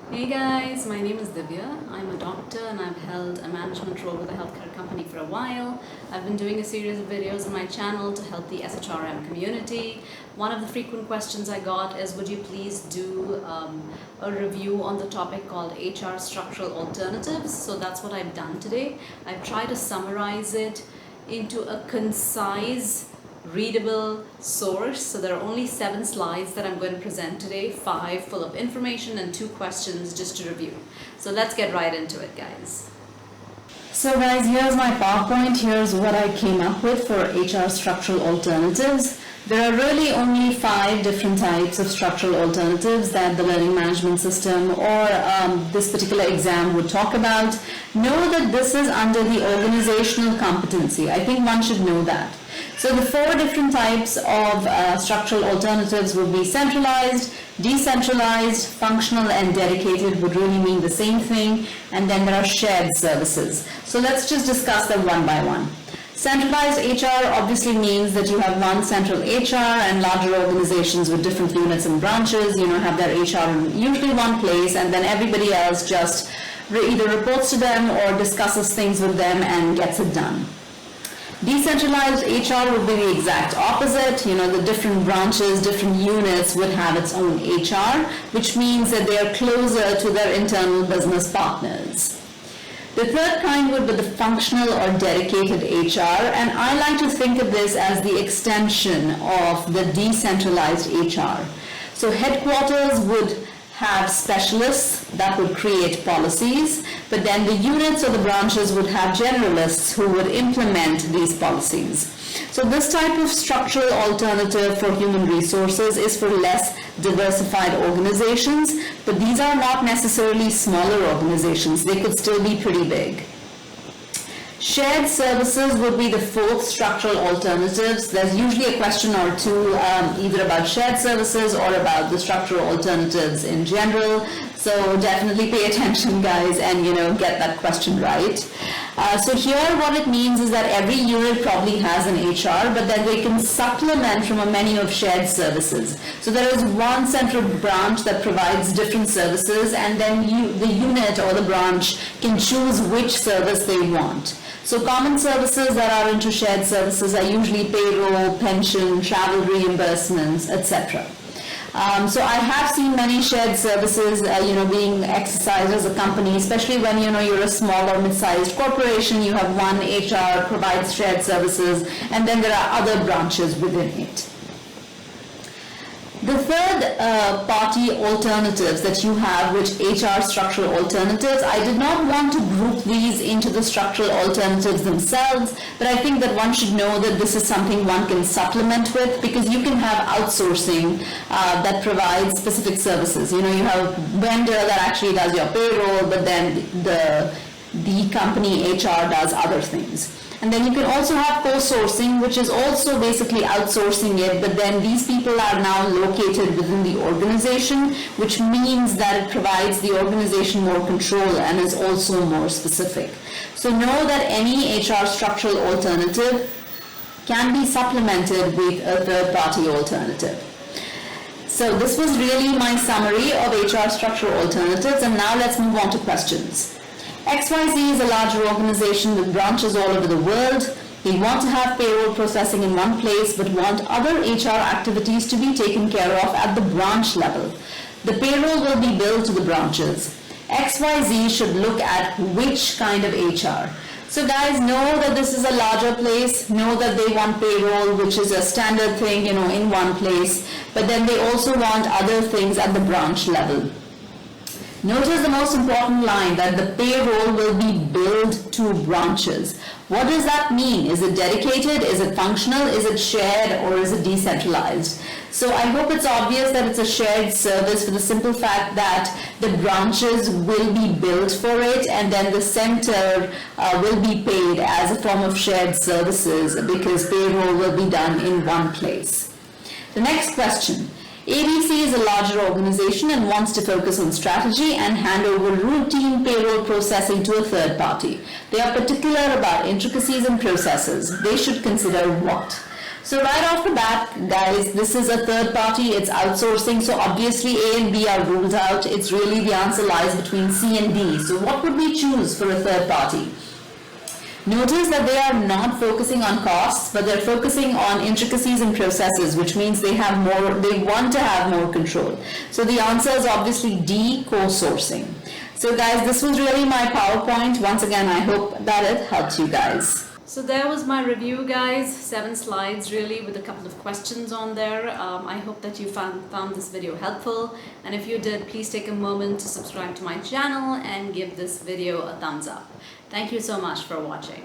Hey guys, my name is Divya. I'm a doctor and I've held a management role with a healthcare company for a while. I've been doing a series of videos on my channel to help the SHRM community. One of the frequent questions I got is, would you please do a review on the topic called HR structural alternatives? So that's what I've done today. I've tried to summarize it into a concise, readable source. So there are only 7 slides that I'm going to present today, 5 full of information and 2 questions just to review. So let's get right into it, guys. So guys, here's my PowerPoint. Here's what I came up with for HR structural alternatives. There are really only 5 different types of structural alternatives that the learning management system or this particular exam would talk about. Know that this is under the organizational competency. I think one should know that. So the 4 different types of structural alternatives would be centralized, decentralized, functional, and dedicated would really mean the same thing. And then there are shared services. So let's just discuss them one by one. Centralized HR obviously means that you have one central HR, and larger organizations with different units and branches, have their HR in usually one place, and then everybody else just either reports to them or discusses things with them and gets it done. Decentralized HR would be the exact opposite. The different branches, different units would have its own HR, which means that they are closer to their internal business partners. The third kind would be the functional or dedicated HR, and I like to think of this as the extension of the decentralized HR. So headquarters would have specialists that would create policies, but then the units or the branches would have generalists who would implement these policies. So this type of structural alternative for human resources is for less diversified organizations, but these are not necessarily smaller organizations. They could still be pretty big. Shared services would be the 4th structural alternatives. There's usually a question or 2 either about shared services or about the structural alternatives in general. So definitely pay attention, guys, and get that question right. So here what it means is that every unit probably has an HR, but then they can supplement from a menu of shared services. So there is one central branch that provides different services, and then the unit or the branch can choose which service they want. So common services that are into shared services are usually payroll, pension, travel reimbursements, etc. So I have seen many shared services, being exercised as a company, especially when, you're a small or mid-sized corporation. You have one HR provides shared services, and then there are other branches within it. The third party alternatives that you have, which HR structural alternatives, I did not want to group these into the structural alternatives themselves, but I think that one should know that this is something one can supplement with, because you can have outsourcing that provides specific services. You have a vendor that actually does your payroll, but then the company HR does other things. And then you can also have co-sourcing, which is also basically outsourcing it, but then these people are now located within the organization, which means that it provides the organization more control and is also more specific. So know that any HR structural alternative can be supplemented with a third-party alternative. So this was really my summary of HR structural alternatives, and now let's move on to questions. XYZ is a larger organization with branches all over the world. They want to have payroll processing in one place, but want other HR activities to be taken care of at the branch level. The payroll will be billed to the branches. XYZ should look at which kind of HR. So guys, know that this is a larger place. Know that they want payroll, which is a standard thing, in one place. But then they also want other things at the branch level. Notice the most important line, that the payroll will be billed to branches. What does that mean? Is it dedicated? Is it functional? Is it shared? Or is it decentralized? So I hope it's obvious that it's a shared service, for the simple fact that the branches will be billed for it, and then the center will be paid as a form of shared services, because payroll will be done in one place. The next question. ABC is a larger organization and wants to focus on strategy and hand over routine payroll processing to a third party. They are particular about intricacies and processes. They should consider what? So right off the bat, guys, this is a third party, it's outsourcing, so obviously A and B are ruled out. It's really the answer lies between C and D. So what would we choose for a third party? Notice that they are not focusing on costs, but they're focusing on intricacies and processes, which means they want to have more control. So the answer is obviously D, co-sourcing. So guys, this was really my PowerPoint. Once again, I hope that it helped you guys. So there was my review, guys. 7 slides really with a couple of questions on there. I hope that you found this video helpful, and if you did, please take a moment to subscribe to my channel and give this video a thumbs up. Thank you so much for watching.